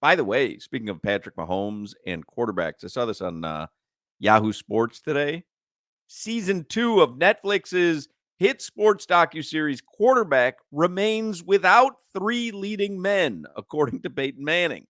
By the way, speaking of Patrick Mahomes and quarterbacks, I saw this on Yahoo Sports today. Season 2 of Netflix's hit sports docuseries Quarterback remains without 3 leading men, according to Peyton Manning.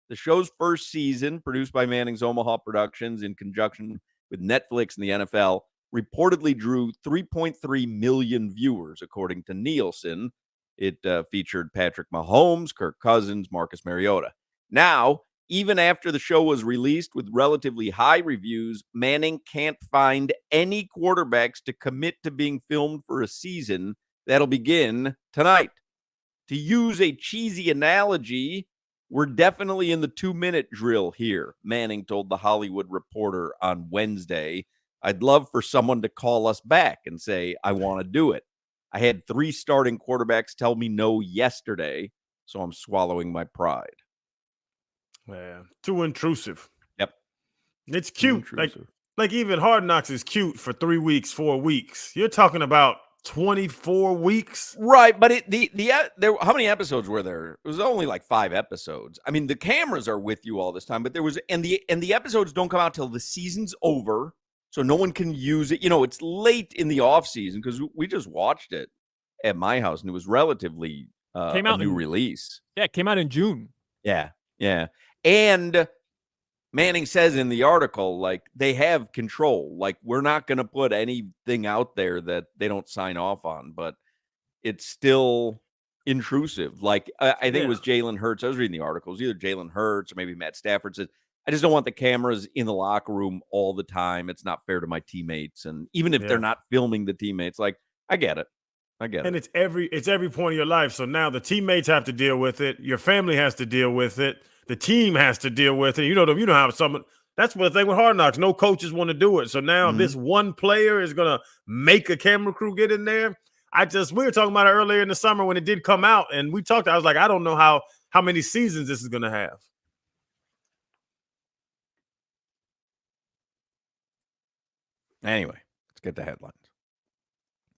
The show's first season, produced by Manning's Omaha Productions in conjunction with Netflix and the NFL, reportedly drew 3.3 million viewers, according to Nielsen. It featured Patrick Mahomes, Kirk Cousins, Marcus Mariota. Now, even after the show was released with relatively high reviews, Manning can't find any quarterbacks to commit to being filmed for a season that'll begin tonight. To use a cheesy analogy, we're definitely in the 2-minute drill here, Manning told The Hollywood Reporter on Wednesday. I'd love for someone to call us back and say, I want to do it. I had 3 starting quarterbacks tell me no yesterday, so I'm swallowing my pride. Yeah, too intrusive. Yep. It's cute. Like even Hard Knocks is cute for 3 weeks, 4 weeks. You're talking about 24 weeks. Right, but there how many episodes were there? It was only like 5 episodes. I mean, the cameras are with you all this time, but there was and the episodes don't come out till the season's over, so no one can use it. It's late in the off season because we just watched it at my house and it was relatively a new release. Yeah, it came out in June. Yeah. And Manning says in the article, like, they have control. Like, we're not going to put anything out there that they don't sign off on, but it's still intrusive. Like, I think it was Jalen Hurts. I was reading the articles, either Jalen Hurts or maybe Matt Stafford said, I just don't want the cameras in the locker room all the time. It's not fair to my teammates. And even if they're not filming the teammates, like, I get it. And it's every point of your life. So now the teammates have to deal with it. Your family has to deal with it. The team has to deal with it. You know how someone. That's what the thing with Hard Knocks. No coaches want to do it. So now this one player is gonna make a camera crew get in there. We were talking about it earlier in the summer when it did come out, and we talked. I was like, I don't know how many seasons this is gonna have. Anyway, let's get the headlines.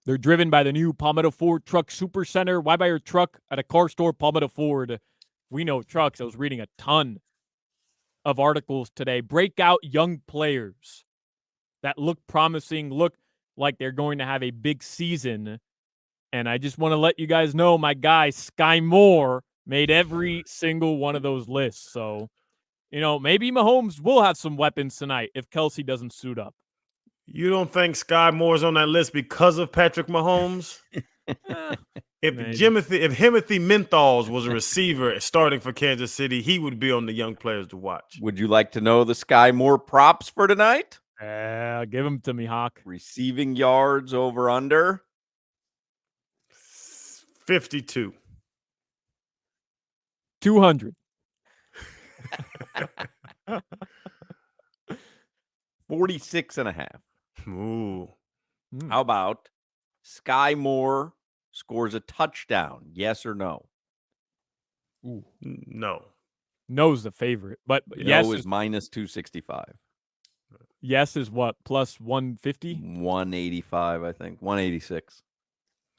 They're driven by the new Palmetto Ford Truck Super Center. Why buy your truck at a car store, Palmetto Ford? We know trucks. I was reading a ton of articles today. Breakout young players that look promising, look like they're going to have a big season. And I just want to let you guys know my guy, Sky Moore, made every single one of those lists. So, maybe Mahomes will have some weapons tonight if Kelsey doesn't suit up. You don't think Sky Moore's on that list because of Patrick Mahomes? If Himothy Menthols was a receiver starting for Kansas City, he would be on the young players to watch. Would you like to know the Sky Moore props for tonight? Give them to me, Hawk. Receiving yards over under 52. 200. 46.5. Ooh. How about Sky Moore scores a touchdown? Yes or no? Ooh. No. No's the favorite, but yes is minus 265. Yes is what? Plus 150? 185, I think. 186.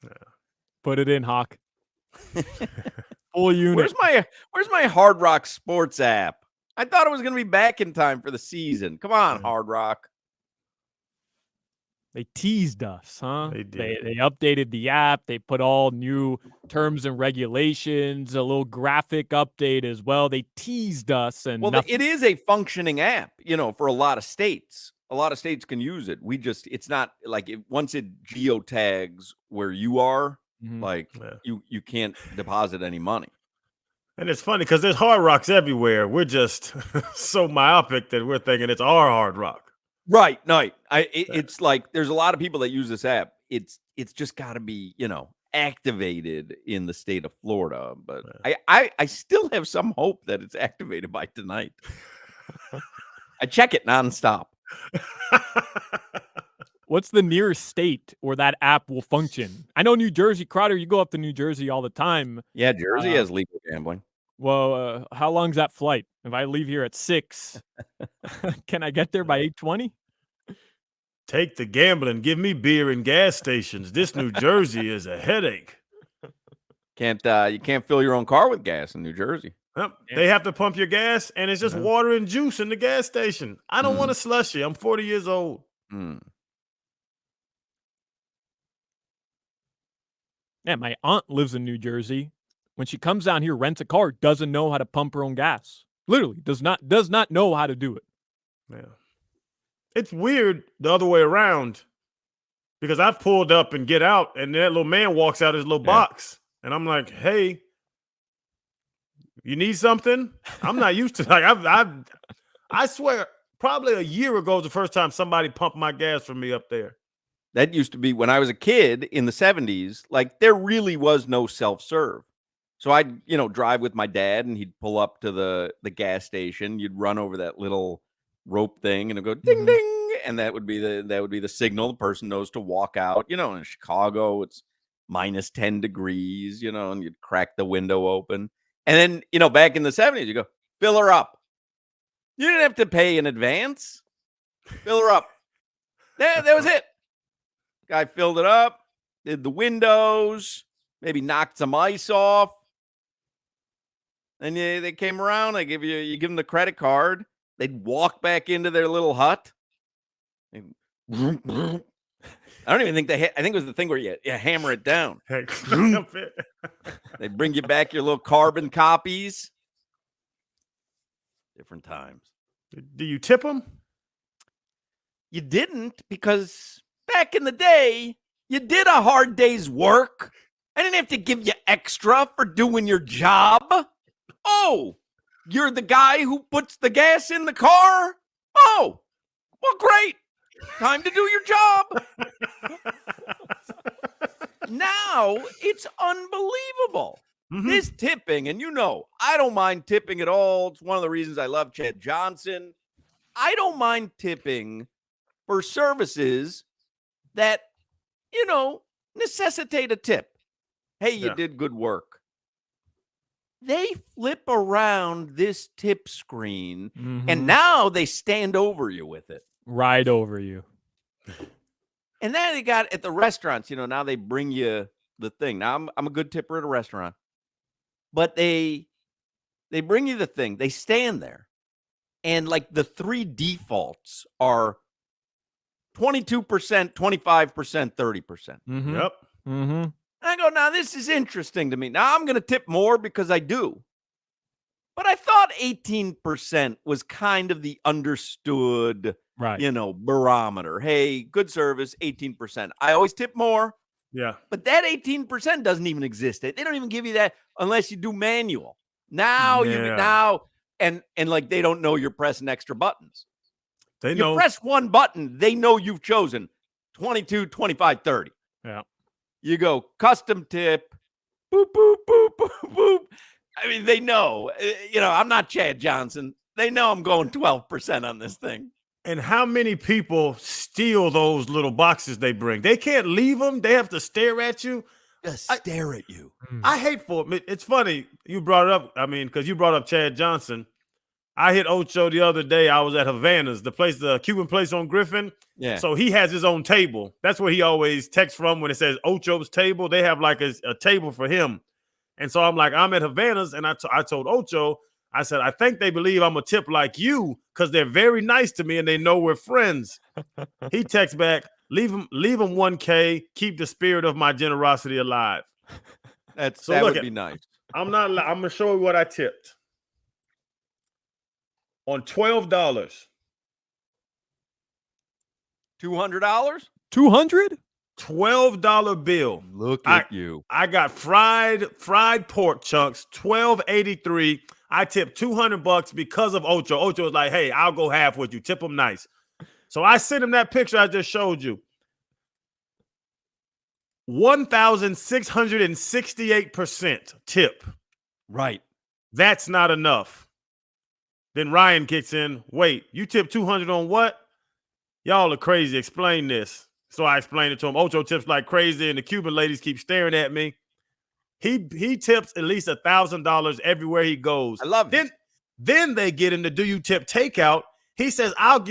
Yeah. Put it in, Hawk. Full unit. Where's my Hard Rock Sports app? I thought it was going to be back in time for the season. Come on, Hard Rock. They teased us, huh? They did. They updated the app. They put all new terms and regulations, a little graphic update as well. They teased us. And it is a functioning app, for a lot of states. A lot of states can use it. It's not like once it geotags where you are, you can't deposit any money. And it's funny because there's Hard Rocks everywhere. We're just so myopic that we're thinking it's our Hard Rock. Right. No, it's like there's a lot of people that use this app. It's just got to be, activated in the state of Florida. But I still have some hope that it's activated by tonight. I check it nonstop. What's the nearest state where that app will function? I know New Jersey. Crowder, you go up to New Jersey all the time. Yeah, Jersey has legal gambling. Well, how long's that flight? If I leave here at 6, can I get there by 8:20? Take the gambling. Give me beer in gas stations. This New Jersey is a headache. You can't fill your own car with gas in New Jersey. Yep. They have to pump your gas, and it's just water and juice in the gas station. I don't want a slushie. I'm 40 years old. Yeah, my aunt lives in New Jersey. When she comes down here, rents a car, doesn't know how to pump her own gas. Literally, does not know how to do it. Yeah. It's weird the other way around because I've pulled up and get out, and that little man walks out his little box. And I'm like, hey, you need something? I'm not used to I swear, probably a year ago was the first time somebody pumped my gas for me up there. That used to be when I was a kid in the 70s. Like, there really was no self-serve. So I'd, drive with my dad, and he'd pull up to the gas station. You'd run over that little rope thing, and it'd go ding ding, and that would be the signal. The person knows to walk out. In Chicago, it's minus 10 degrees. And you'd crack the window open, and then back in the 70s, you go fill her up. You didn't have to pay in advance. Fill her up. That was it. Guy filled it up, did the windows, maybe knocked some ice off. Then they came around. You give them the credit card. They'd walk back into their little hut. I don't even think I think it was the thing where you hammer it down. They bring you back your little carbon copies. Different times. Do you tip them? You didn't, because back in the day, you did a hard day's work. I didn't have to give you extra for doing your job. Oh, you're the guy who puts the gas in the car? Oh, well, great. Time to do your job. Now it's unbelievable. This tipping, and I don't mind tipping at all. It's one of the reasons I love Chad Johnson. I don't mind tipping for services that, necessitate a tip. Hey, you did good work. They flip around this tip screen, and now they stand over you with it. Right over you. And then they got at the restaurants, now they bring you the thing. Now, I'm a good tipper at a restaurant. But they bring you the thing. They stand there. And like the three defaults are 22%, 25%, 30%. Yep. And I go, now this is interesting to me. Now I'm going to tip more because I do. But I thought 18% was kind of the understood, barometer. Hey, good service, 18%. I always tip more. Yeah. But that 18% doesn't even exist. They don't even give you that unless you do manual. Now and like they don't know you're pressing extra buttons. They know. You press one button, they know you've chosen 22, 25, 30. Yeah. You go custom tip, boop, boop, boop, boop, boop. I mean, they know. I'm not Chad Johnson. They know I'm going 12% on this thing. And how many people steal those little boxes they bring? They can't leave them. They have to stare at you. Just stare at you. I hate for it. It's funny you brought it up. I mean, because you brought up Chad Johnson. I hit Ocho the other day. I was at Havana's, the Cuban place on Griffin. Yeah. So he has his own table. That's where he always texts from when it says Ocho's table. They have like a table for him. And so I'm like, I'm at Havana's, and I told Ocho, I said, I think they believe I'm a tip like you because they're very nice to me and they know we're friends. He texts back, leave him $1K, keep the spirit of my generosity alive. That would be nice. I'm gonna show you what I tipped. On $12. $200? 200? $12 bill. Look at you. I got fried pork chunks, $12.83. I tipped $200 because of Ocho. Ocho was like, hey, I'll go half with you. Tip him nice. So I sent him that picture I just showed you. 1,668% tip. Right. That's not enough. Then Ryan kicks in. Wait, you tipped 200 on what? Y'all are crazy. Explain this. So I explained it to him. Ocho tips like crazy, and the Cuban ladies keep staring at me. He tips at least $1,000 everywhere he goes. I love it. Then they get into do you tip takeout? He says, I'll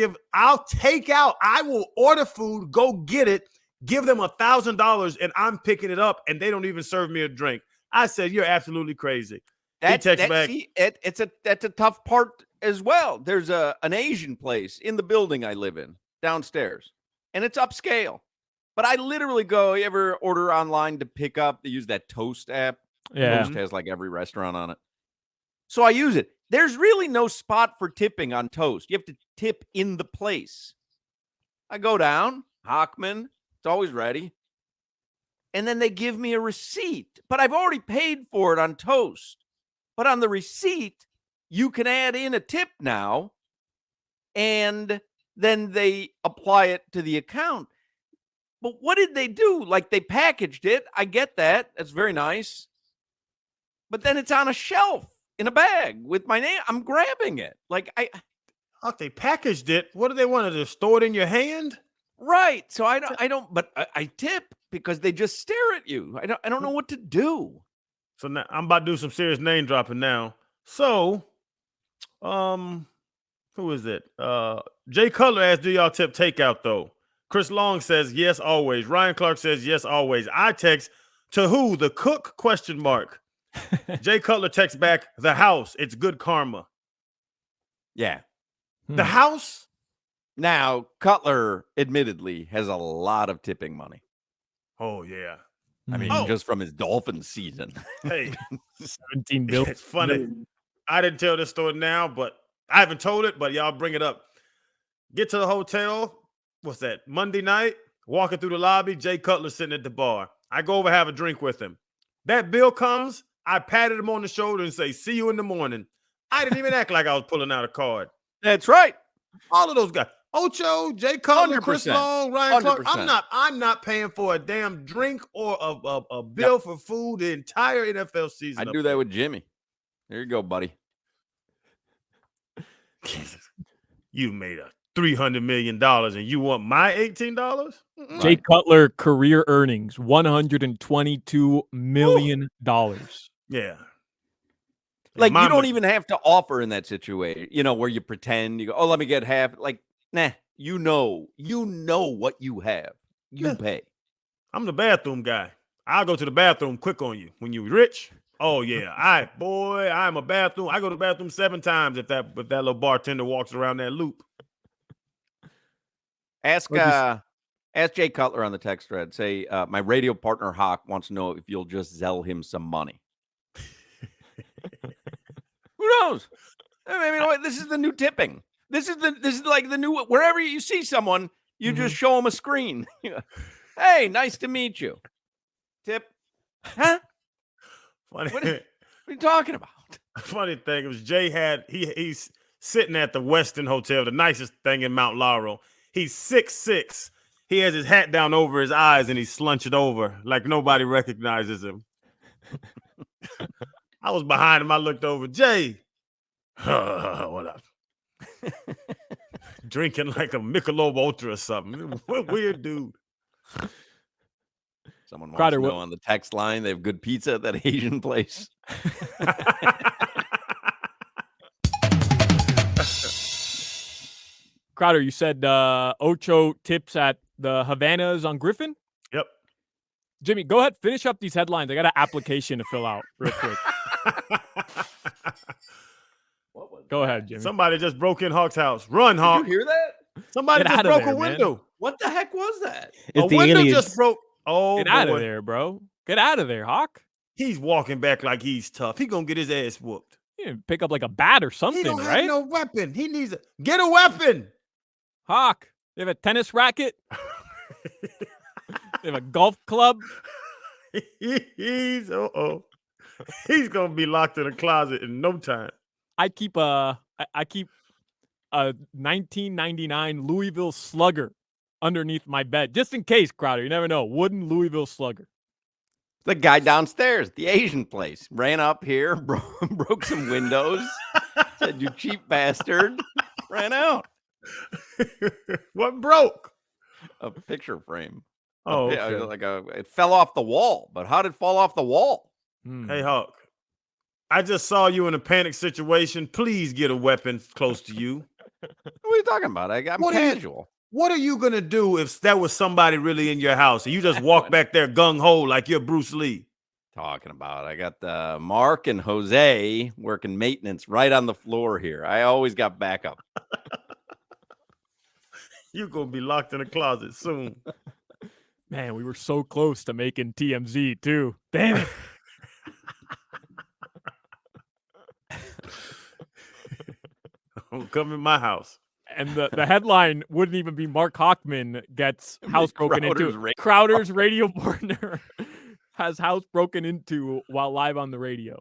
take out. I will order food, go get it, give them $1,000, and I'm picking it up, and they don't even serve me a drink. I said, you're absolutely crazy. texts back. That's a tough part as well. There's an Asian place in the building I live in downstairs, and it's upscale. But I literally go, you ever order online to pick up? They use that Toast app. Yeah. Toast has like every restaurant on it. So I use it. There's really no spot for tipping on Toast. You have to tip in the place. I go down, Hochman, it's always ready. And then they give me a receipt. But I've already paid for it on Toast. But on the receipt, you can add in a tip now. And then they apply it to the account. But what did they do? Like, they packaged it. I get that. That's very nice. But then it's on a shelf in a bag with my name. I'm grabbing it. Like, They packaged it. What do they want to store it in your hand? Right. So I don't, but I tip because they just stare at you. I don't know what to do. So now I'm about to do some serious name dropping now. So, who is it? Jay Cutler asked, do y'all tip takeout though? Chris Long says, yes, always. Ryan Clark says, yes, always. I text, to who? The cook? ? Jay Cutler texts back, the house. It's good karma. Yeah. The house? Now, Cutler admittedly has a lot of tipping money. Oh, yeah. I mean, just from his Dolphins season. Hey, 17 billion. it's funny. I didn't tell this story now, but I haven't told it, but y'all bring it up. Get to the hotel. What's that? Monday night, walking through the lobby, Jay Cutler sitting at the bar. I go over, have a drink with him. That bill comes, I patted him on the shoulder and say, see you in the morning. I didn't even act like I was pulling out a card. That's right. All of those guys. Ocho, Jay Cutler, 100%. Chris Long, Ryan Clark. 100%. I'm not paying for a damn drink or a bill for food the entire NFL season. I do that with Jimmy. There you go, buddy. You made a $300 million and you want my $18? Jay Cutler career earnings $122 million. Yeah. Like, you don't even have to offer in that situation, where you pretend, you go, oh, let me get half. Like, nah, you know what you have. You pay. I'm the bathroom guy. I'll go to the bathroom quick on you. When you're rich, oh, yeah. I'm a bathroom. I go to the bathroom 7 times if that little bartender walks around that loop. Ask Jay Cutler on the text thread. Say, my radio partner Hoch wants to know if you'll just Zell him some money. Who knows? I mean, this is the new tipping. This is like the new. Wherever you see someone, you just show them a screen. Hey, nice to meet you. Tip. Huh? Funny. What are you talking about? Funny thing was he's sitting at the Westin Hotel, the nicest thing in Mount Laurel. He's 6'6". He has his hat down over his eyes and he's slunched over like nobody recognizes him. I was behind him. I looked over. Jay, what up? Drinking like a Michelob Ultra or something. What weird dude. Someone wants to know on the text line they have good pizza at that Asian place. Crowder, you said Ocho tips at the Havanas on Griffin? Yep. Jimmy, go ahead. Finish up these headlines. I got an application to fill out real quick. Go ahead, Jimmy. Somebody just broke in Hawk's house. Run, Hawk. Did you hear that? Somebody just broke a window. Man. What the heck was that? A window just broke. Oh, get out of there, bro. Get out of there, Hawk. He's walking back like he's tough. He gonna get his ass whooped. Pick up like a bat or something, he don't right? Have no weapon. He needs get a weapon. Hawk, you have a tennis racket? You have a golf club? He's gonna be locked in a closet in no time. I keep a 1999 Louisville Slugger underneath my bed, just in case, Crowder. You never know. Wooden Louisville Slugger. The guy downstairs, the Asian place, ran up here, broke some windows, said, "You cheap bastard," ran out. What broke? A picture frame. Oh, okay. It fell off the wall. But how did it fall off the wall? Hey, Hawk. I just saw you in a panic situation. Please get a weapon close to you. What are you talking about? I'm casual. What are you gonna do if that was somebody really in your house and you just walk back there gung ho like you're Bruce Lee? talking about. I got Mark and Jose working maintenance right on the floor here. I always got backup. You're going to be locked in a closet soon. Man, we were so close to making TMZ too. Damn it. Don't come in my house. And the headline wouldn't even be Mark Hochman gets house broken Crowder's into. radio Crowder's radio partner has house broken into while live on the radio.